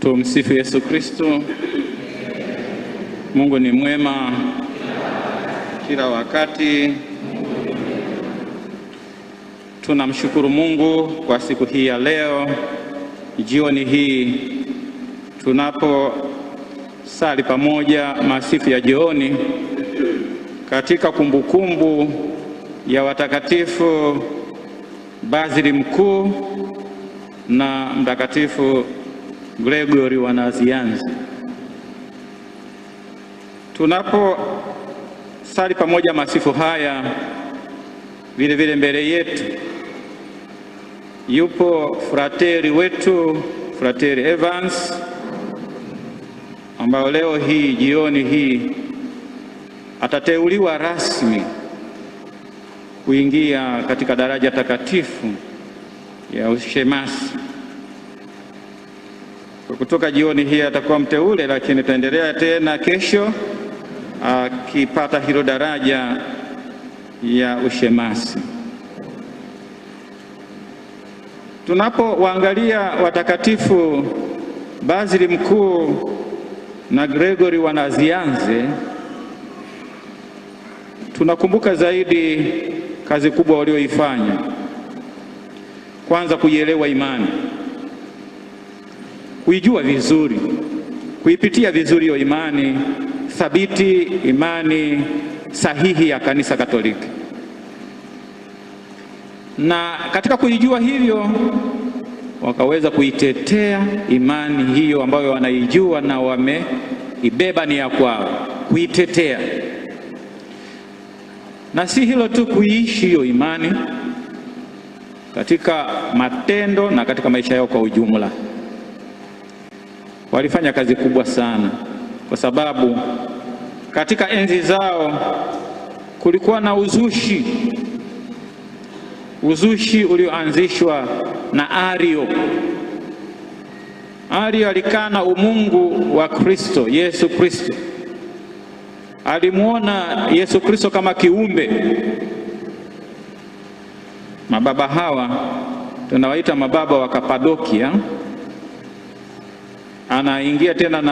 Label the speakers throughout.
Speaker 1: Tumsifu Yesu Kristo. Mungu ni mwema kila wakati. Tunamshukuru Mungu kwa siku hii ya leo, jioni hii tunaposali pamoja masifu ya jioni katika kumbukumbu ya watakatifu Bazili Mkuu na Mtakatifu Gregory wa Nazianze. Tunaposali pamoja masifu haya, vile vile mbele yetu yupo frateri wetu, Frateri Evans, ambao leo hii jioni hii atateuliwa rasmi kuingia katika daraja takatifu ya ushemasi. Kutoka jioni hii atakuwa mteule, lakini taendelea tena kesho akipata hilo daraja ya ushemasi. Tunapowaangalia watakatifu Bazili Mkuu na Gregory wa Nazianze, tunakumbuka zaidi kazi kubwa walioifanya. Kwanza, kuielewa imani, kuijua vizuri, kuipitia vizuri hiyo imani thabiti, imani sahihi ya Kanisa Katoliki. Na katika kuijua hivyo, wakaweza kuitetea imani hiyo ambayo wanaijua na wameibeba ni ya kwao, kuitetea. Na si hilo tu, kuiishi hiyo imani katika matendo na katika maisha yao kwa ujumla. Walifanya kazi kubwa sana, kwa sababu katika enzi zao kulikuwa na uzushi ulioanzishwa na Ario. Ario alikana umungu wa Kristo, Yesu Kristo. Alimuona Yesu Kristo kama kiumbe. Mababa hawa tunawaita mababa wa Kapadokia. Anaingia tena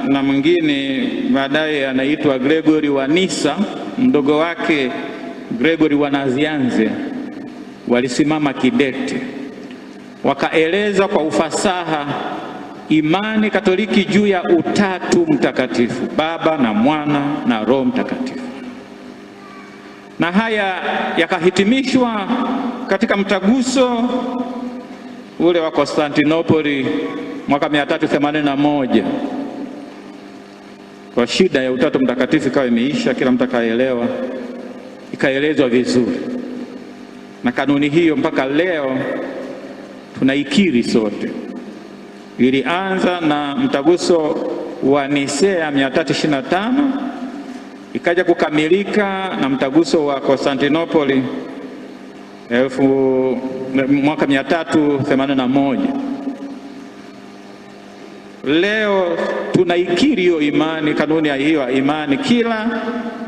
Speaker 1: na mwingine baadaye anaitwa Gregory wa Nisa, mdogo wake Gregory wa Nazianze. Walisimama kidete, wakaeleza kwa ufasaha imani Katoliki juu ya Utatu Mtakatifu, Baba na Mwana na Roho Mtakatifu. Na haya yakahitimishwa katika mtaguso ule wa Konstantinopoli mwaka 381. Kwa shida ya Utatu Mtakatifu ikawa imeisha, kila mtu akaelewa, ikaelezwa vizuri. Na kanuni hiyo mpaka leo tunaikiri sote. Ilianza na mtaguso wa Nisea 325, ikaja kukamilika na mtaguso wa Konstantinopoli mwaka 381. Leo tunaikiri hiyo imani, kanuni ya hiyo imani kila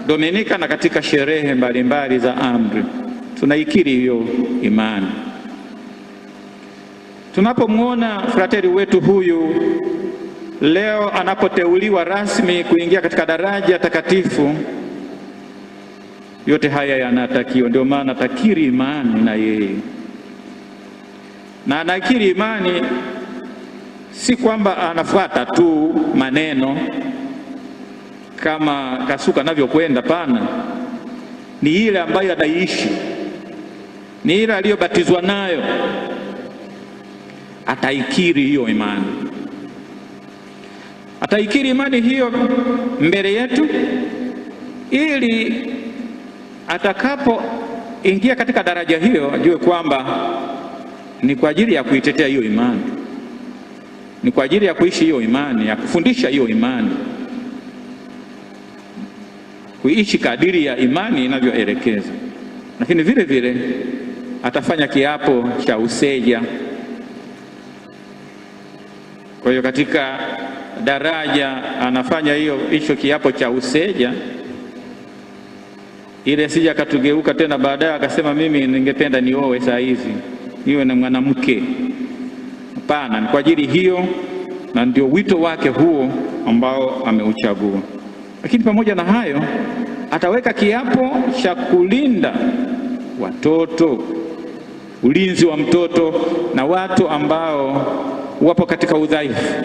Speaker 1: Dominika na katika sherehe mbalimbali za amri. Tunaikiri hiyo imani. Tunapomwona frateri wetu huyu leo anapoteuliwa rasmi kuingia katika daraja takatifu, yote haya yanatakiwa. Ndio maana takiri imani na yeye. Na anakiri imani si kwamba anafuata tu maneno kama Kasuka anavyokwenda, pana. Ni ile ambayo anaishi, ni ile aliyobatizwa nayo. Ataikiri hiyo imani, ataikiri imani hiyo mbele yetu, ili atakapoingia katika daraja hiyo ajue kwamba ni kwa ajili ya kuitetea hiyo imani, ni kwa ajili ya kuishi hiyo imani, ya kufundisha hiyo imani, kuishi kadiri ya imani inavyoelekeza. Lakini vile vile atafanya kiapo cha useja. Kwa hiyo katika daraja anafanya hicho kiapo cha useja, ile sija akatugeuka tena baadaye akasema mimi ningependa nioe saa hizi niwe na mwanamke. Hapana, ni kwa ajili hiyo na ndio wito wake huo ambao ameuchagua. Lakini pamoja na hayo, ataweka kiapo cha kulinda watoto, ulinzi wa mtoto na watu ambao wapo katika udhaifu,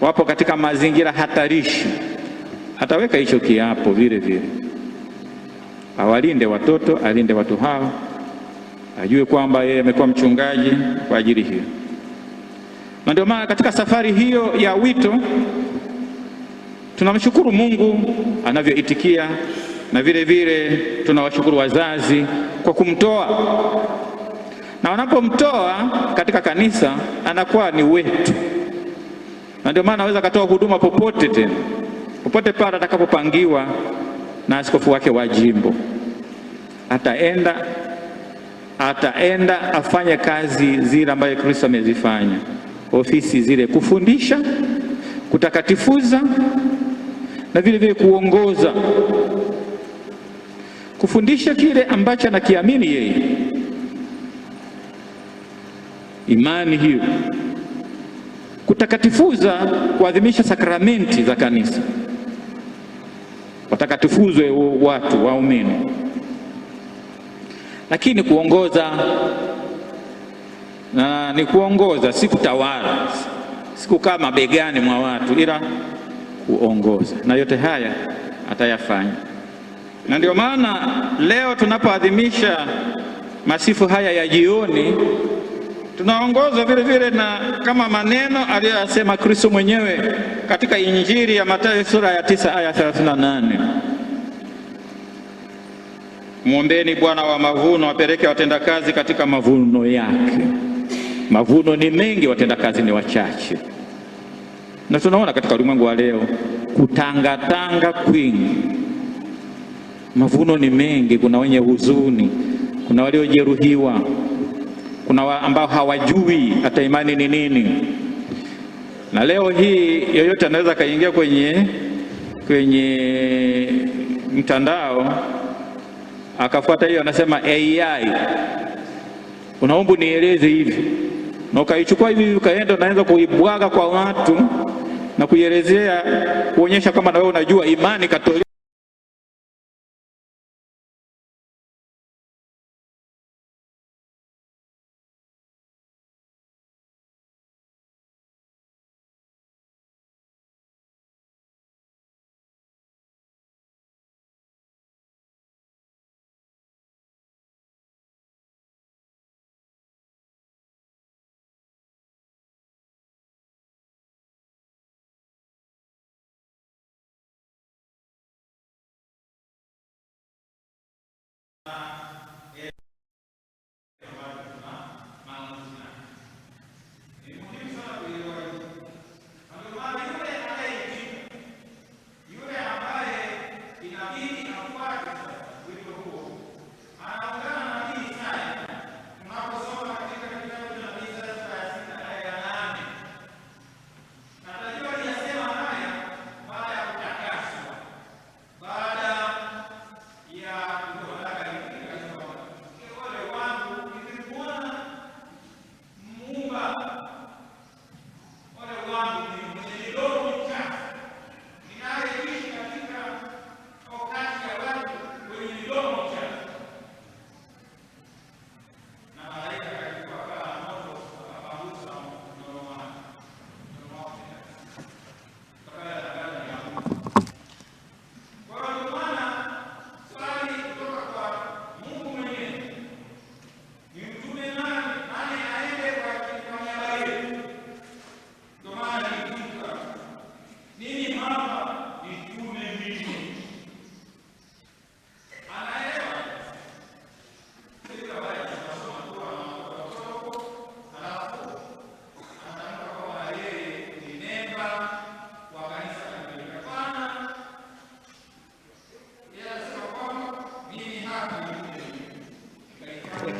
Speaker 1: wapo katika mazingira hatarishi. Ataweka hicho kiapo vile vile, awalinde watoto, alinde watu hao, ajue kwamba yeye amekuwa mchungaji kwa ajili hiyo. Na ndio maana katika safari hiyo ya wito tunamshukuru Mungu anavyoitikia, na vile vile tunawashukuru wazazi kwa kumtoa, na wanapomtoa katika kanisa anakuwa ni wetu, na ndio maana anaweza akatoa huduma popote tena, popote pale atakapopangiwa na askofu wake wa jimbo. Ataenda afanye kazi zile ambayo Kristo amezifanya, ofisi zile, kufundisha, kutakatifuza na vile vile kuongoza, kufundisha kile ambacho anakiamini yeye, imani hiyo, kutakatifuza, kuadhimisha sakramenti za kanisa, watakatifuzwe watu waumini, lakini kuongoza, na ni kuongoza, si kutawala, si kukaa mabegani mwa watu, ila kuongoza, na yote haya atayafanya. Na ndio maana leo tunapoadhimisha masifu haya ya jioni, tunaongozwa vile vile na kama maneno aliyosema Kristo mwenyewe katika Injili ya Mathayo sura ya 9 aya 38. Mwombeni Bwana wa mavuno apeleke watendakazi katika mavuno yake. Mavuno ni mengi, watendakazi ni wachache. Na tunaona katika ulimwengu wa leo kutangatanga kwingi. Mavuno ni mengi, kuna wenye huzuni, kuna waliojeruhiwa, kuna ambao hawajui hata imani ni nini. Na leo hii yoyote anaweza kaingia kwenye mtandao akafuata hiyo, anasema AI, unaomba nieleze hivi, na ukaichukua hivi ukaenda unaanza kuibwaga kwa watu na kuielezea, kuonyesha kama na wewe unajua imani Katoliki.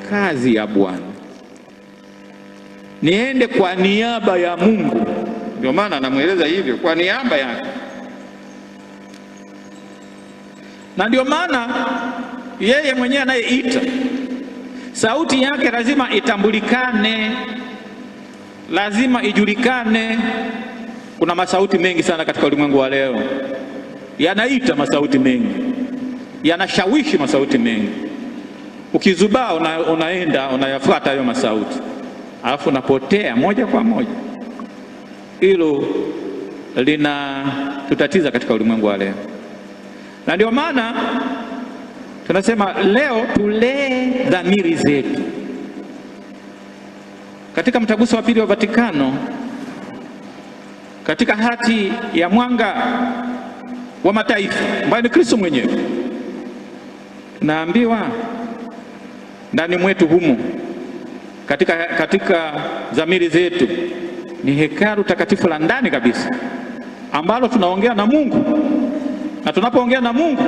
Speaker 1: Kazi ya Bwana, niende kwa niaba ya Mungu. Ndio maana anamweleza hivyo, kwa niaba yake. Na ndio maana yeye mwenyewe anayeita, sauti yake lazima itambulikane, lazima ijulikane, Kuna masauti mengi sana katika ulimwengu wa leo, yanaita masauti mengi, yanashawishi masauti mengi. Ukizubaa unaenda unayafuata hayo masauti, alafu unapotea moja kwa moja. Hilo linatutatiza katika ulimwengu wa leo, na ndio maana tunasema leo tulee dhamiri zetu. Katika mtaguso wa pili wa Vatikano, katika hati ya mwanga wa mataifa ambayo ni Kristo mwenyewe, tunaambiwa ndani mwetu humo, katika dhamiri zetu ni hekalu takatifu la ndani kabisa, ambalo tunaongea na Mungu, na tunapoongea na Mungu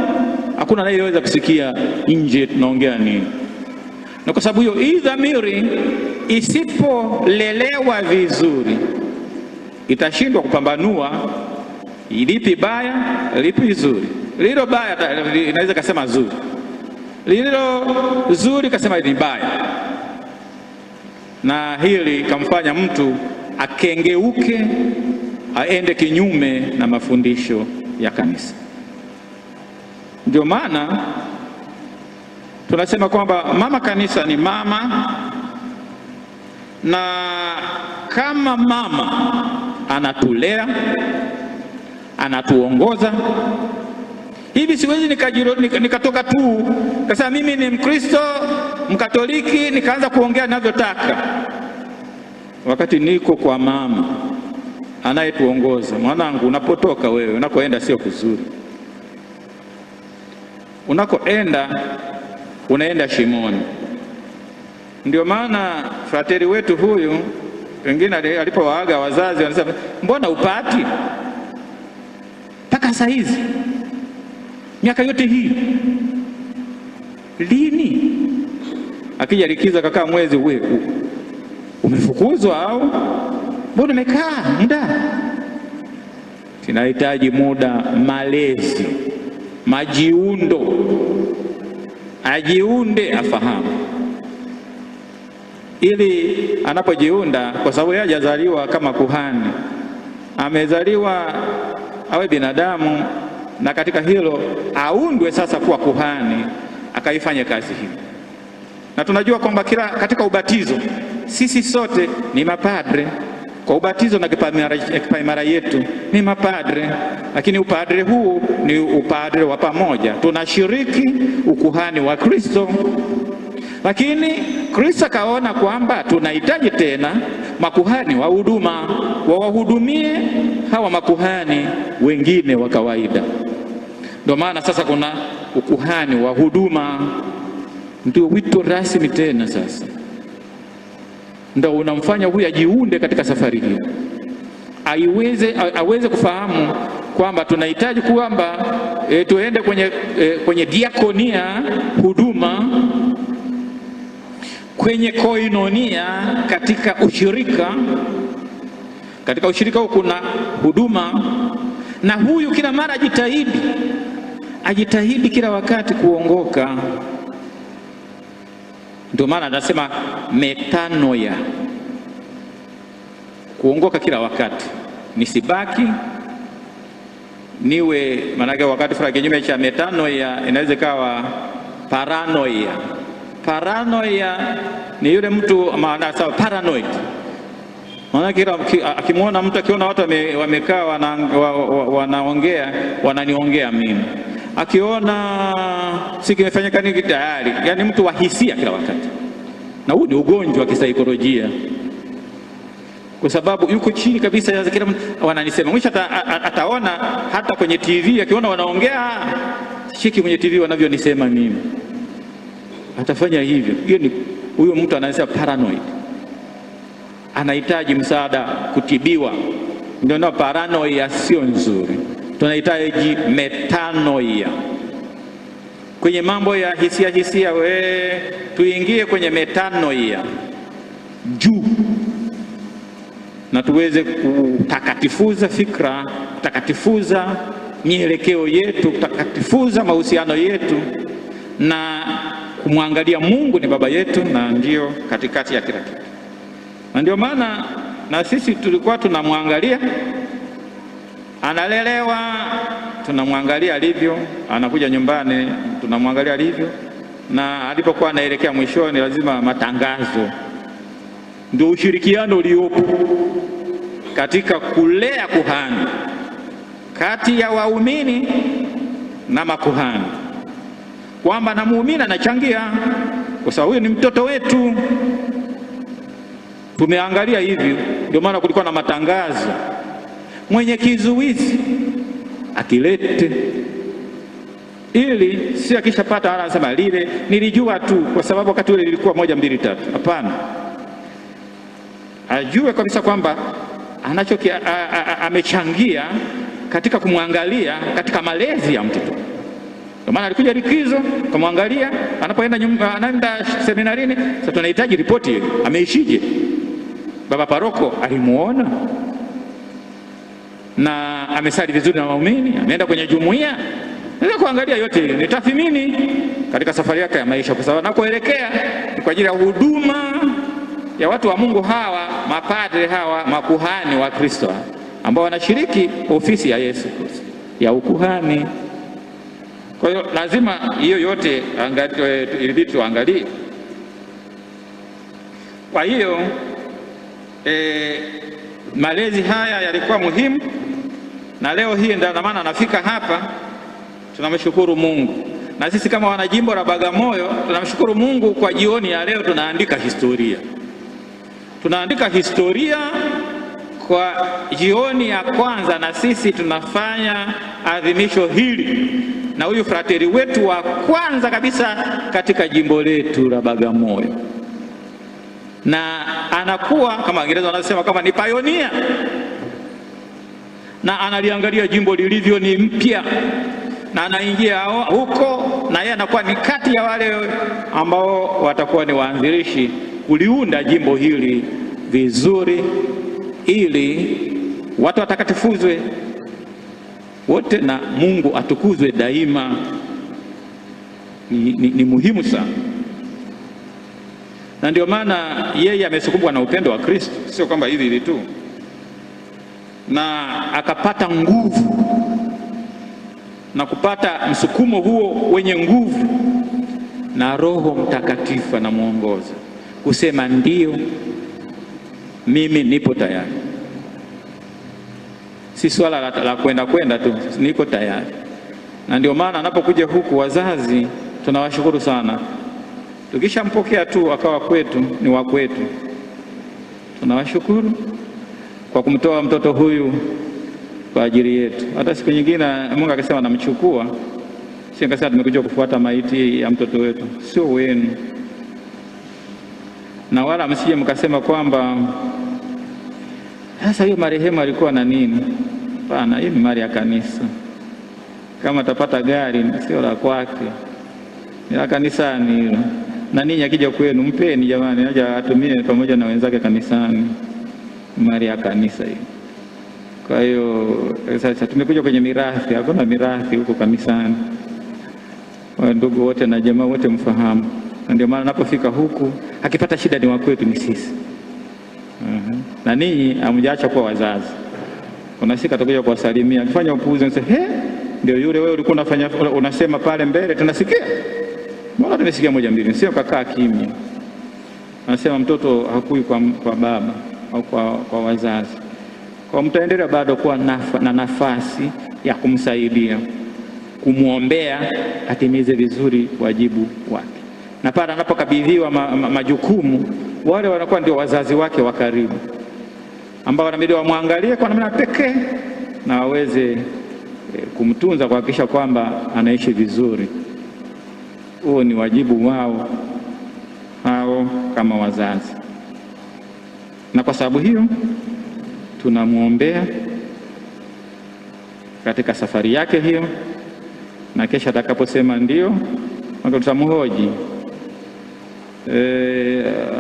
Speaker 1: hakuna anayeweza kusikia nje tunaongea nini. Na kwa sababu hiyo, hii dhamiri isipolelewa vizuri itashindwa kupambanua lipi baya, lipi zuri. Lilo baya inaweza kusema zuri, lilo zuri kasema ni baya, na hili kamfanya mtu akengeuke, aende kinyume na mafundisho ya kanisa. Ndio maana tunasema kwamba mama kanisa ni mama, na kama mama anatulea, anatuongoza. Hivi siwezi nikatoka tu kasema mimi ni Mkristo Mkatoliki nikaanza kuongea ninavyotaka, wakati niko kwa mama anayetuongoza. Mwanangu, unapotoka wewe, unakoenda sio kuzuri. Unakoenda unaenda shimoni. Ndio maana frateri wetu huyu wengine alipowaaga wazazi wanasema, mbona upati mpaka saa hizi, miaka yote hii, lini? Akija likiza kakaa mwezi, wewe umefukuzwa au mbona umekaa muda? Tunahitaji muda, malezi, majiundo, ajiunde, afahamu, ili anapojiunda, kwa sababu yeye hajazaliwa kama kuhani, amezaliwa awe binadamu, na katika hilo aundwe sasa kuwa kuhani, akaifanye kazi hii. Na tunajua kwamba katika ubatizo sisi sote ni mapadre. Kwa ubatizo na kipaimara yetu ni mapadre, lakini upadre huu ni upadre wa pamoja, tunashiriki ukuhani wa Kristo. Lakini Kristo kaona kwamba tunahitaji tena makuhani wa huduma, wawahudumie hawa makuhani wengine wa kawaida. Ndio maana sasa kuna ukuhani wa huduma, ndio wito rasmi tena sasa, ndio unamfanya huyu ajiunde katika safari hii, aweze kufahamu kwamba tunahitaji kwamba tuende kwenye diakonia, huduma, kwenye koinonia, katika ushirika. Katika ushirika huu kuna huduma, na huyu kila mara ajitahidi kila wakati kuongoka. Ndio maana anasema metanoia, kuongoka kila wakati, nisibaki niwe. Maana wakati fulani kinyume cha metanoia inaweza kawa paranoia. Paranoia ni yule mtu, maana sawa, paranoid. Maana kila akimwona mtu, akiona watu wamekaa wanaongea, wananiongea mimi, akiona si kimefanyika nini tayari, yani mtu wa hisia kila wakati. Na huu ni ugonjwa wa kisaikolojia, kwa sababu yuko chini kabisa ya kila mtu wananisema. Mwisho ataona hata kwenye TV, akiona wanaongea, shiki kwenye TV wanavyonisema mimi, atafanya hivyo. Hiyo ni huyo mtu anasema paranoid, anahitaji msaada, kutibiwa. Ndio na paranoia sio nzuri, tunahitaji metanoia. Kwenye mambo ya hisia tuingie kwenye metanoia juu, na tuweze kutakatifuza fikra, kutakatifuza mielekeo yetu, kutakatifuza mahusiano yetu, na kumwangalia Mungu ni baba yetu na ndio katikati ya kila kitu. Na ndio maana na sisi tulikuwa tunamwangalia analelewa, tunamwangalia alivyo, anakuja nyumbani tunamwangalia alivyo, na alipokuwa anaelekea mwishoni lazima matangazo. Ndio ushirikiano uliopo katika kulea kuhani kati ya waumini na makuhani, kwamba na muumini anachangia kwa sababu huyu ni mtoto wetu. Tumeangalia hivi, ndio maana kulikuwa na matangazo, mwenye kizuizi akilete, ili si akishapata anasema lile nilijua tu kwa sababu wakati ule lilikuwa 1 2 3. Hapana, ajue kabisa kwamba amechangia katika kumwangalia katika malezi ya mtoto. Kwa maana alikuja likizo kumwangalia, anaenda seminarini. Sasa tunahitaji ripoti, ameishije, baba paroko alimuona na amesali vizuri na waumini, ameenda kwenye jumuiya. Ndio kuangalia yote ile ni tathmini katika safari yake ya maisha, kwa sababu anakoelekea ni kwa ajili ya huduma ya watu wa Mungu hawa, mapadre hawa, makuhani wa Kristo ambao wanashiriki ofisi ya Yesu Kristo ya ukuhani. Kwa hiyo lazima hiyo yote ilibidi tuangalie. Kwa hiyo malezi haya yalikuwa muhimu, na leo hii ndio maana anafika hapa. Tunamshukuru Mungu, na sisi kama wanajimbo la Bagamoyo tunamshukuru Mungu kwa jioni ya leo. Tunaandika historia, tunaandika historia kwa jioni ya kwanza, na sisi tunafanya adhimisho hili na huyu frateri wetu wa kwanza kabisa katika jimbo letu la Bagamoyo, na anakuwa kama Waingereza wanasema kama ni pioneer, na analiangalia jimbo lilivyo ni mpya, na anaingia huko, na yeye anakuwa ni kati ya wale ambao watakuwa ni waanzilishi kuliunda jimbo hili vizuri, ili watu watakatifuzwe wote na Mungu atukuzwe daima. Ni muhimu sana, na ndio maana yeye amesukumwa na upendo wa Kristo, sio kwamba hivi tu, na akapata nguvu na kupata msukumo huo wenye nguvu, na Roho Mtakatifu anamuongoza kusema ndio, mimi nipo tayari. Si swala la kwenda tu, niko tayari. Na ndio maana anapokuja huku, wazazi tunawashukuru sana. Tukishampokea tu akawa kwetu, ni wa kwetu, tunawashukuru kwa kumtoa mtoto huyu kwa ajili yetu. Hata siku nyingine Mungu akasema namchukua, si akasema tumekuja kufuata maiti ya mtoto wetu, sio wenu. Na wala msije mkasema kwamba sasa hiyo marehemu alikuwa na nini. Hapana, hii ni mali ya kanisa. Kama atapata gari sio la kwake, ni la kanisani hilo. Na ninyi akija kwenu mpeni jamani, aje atumie pamoja na wenzake kanisani, mali ya kanisa hiyo. Kwa hiyo sasa tumekuja kwenye mirathi, hakuna mirathi huko kanisani. Ndugu wote na jamaa wote mfahamu. Ndio maana napofika huku akipata shida ni wakwetu, ni sisi. Na ninyi hamjaacha kuwa wazazi. Kuna siku atakuja kuwasalimia, akifanya upuuzi unasema ndio yule wewe ulikuwa unasema pale mbele, tunasikia. Mbona tumesikia moja mbili, sio kakaa kimya. Anasema mtoto hakui kwa baba au kwa wazazi. Kwa mtaendelea bado kuwa na nafasi ya kumsaidia, kumwombea atimize vizuri wajibu wake. Na pale anapokabidhiwa majukumu, wale wanakuwa ndio wazazi wake wa karibu, ambao wanabidi wamwangalie kwa namna pekee na waweze kumtunza, kuhakikisha kwamba anaishi vizuri. Huo ni wajibu wao hao kama wazazi. Na kwa sababu hiyo tunamwombea katika safari yake hiyo, na kesha atakaposema ndio, tutamhoji.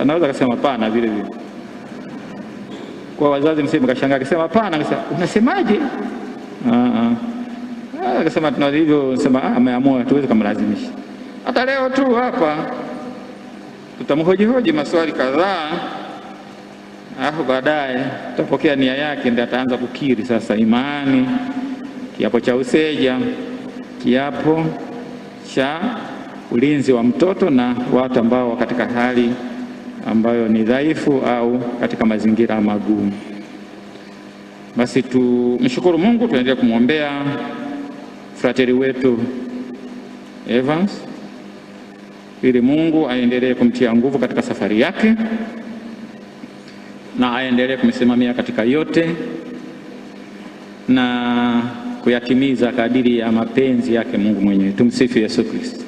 Speaker 1: Anaweza kusema hapana vile vile. Kwa wazazi mseme kashangaa akisema hapana, akasema unasemaje? Akasema tunalivyo, sema ameamua, tuweze kumlazimisha. Hata leo tu hapa tutamhoji maswali kadhaa alafu baadaye tutapokea nia yake, ndio ataanza kukiri sasa imani, kiapo cha useja, kiapo cha ulinzi wa mtoto na watu ambao katika hali ambayo ni dhaifu au katika mazingira magumu. Basi tumshukuru Mungu, tuendelee kumwombea frateri wetu Evans ili Mungu aendelee kumtia nguvu katika safari yake na aendelee kumsimamia katika yote na kuyatimiza kadiri ya mapenzi yake Mungu mwenyewe. Tumsifu Yesu Kristo.